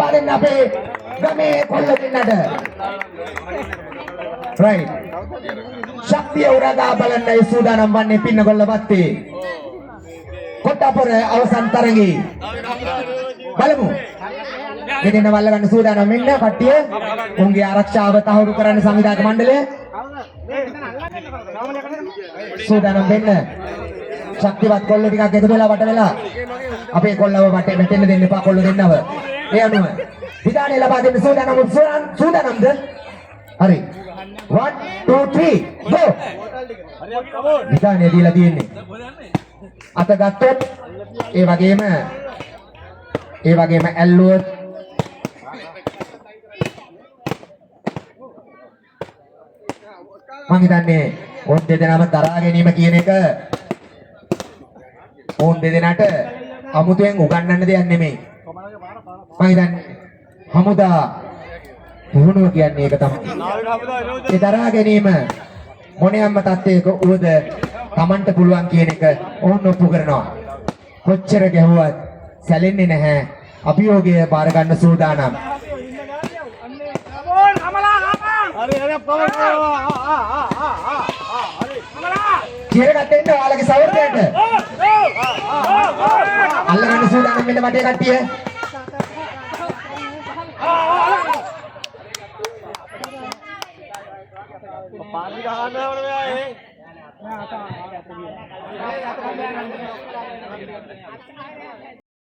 ලබා දෙන්න අපේ ගමේ කොල්ල දෙන්නට. right. ශක්තිය උරගා බලන්නයි සූදානම් වන්නේ පින්නගොල්ල බත්තේ. කොට්ටාපොර අවසන් තරඟේ. බලමු. මෙතන වල්ල ගන්න සූදානම් වෙන්න කට්ටිය. උන්ගේ ආරක්ෂාව තහවුරු කරන්න සංවිධායක මණ්ඩලය. සූදානම් වෙන්න. ශක්තිවත් කොල්ල ටිකක් එකතු වෙලා වට වෙලා අපේ කොල්ලව වටේ වැටෙන්න දෙන්න එපා කොල්ල දෙන්නව. ඒ අනුව විධානය ලබා දෙන්න සූදානම්ද? හරි. 1 2 3 go. විධානය දීලා තියෙන්නේ. අත ගත්තොත් ඒ වගේම ඇල්ලුවොත් මං හිතන්නේ ඔන් දෙදෙනාම දරා ගැනීම කියන එක ඕන් දෙදෙනාට අමුතුවෙන් උගන්වන්න දෙයක් නෙමෙයි. මම හිතන්නේ හමුදා පුහුණුව කියන්නේ ඒක තමයි. ඒ දරා ගැනීම මොනියම්ම තත්ත්වයක උවද Tamanට පුළුවන් කියන එක ඕන් ඔප්පු කරනවා. කොච්චර ගැහුවත් සැලෙන්නේ නැහැ. අභියෝගය බාර ගන්න සූදානම්. කිරකට එන්න ඔයාලගේ සවර්ණයට. අල්ලගන්න සූදානම් වෙන්න වටේ කට්ටිය. පාලි ගහන්න ඕනේ මෙයා එහෙ.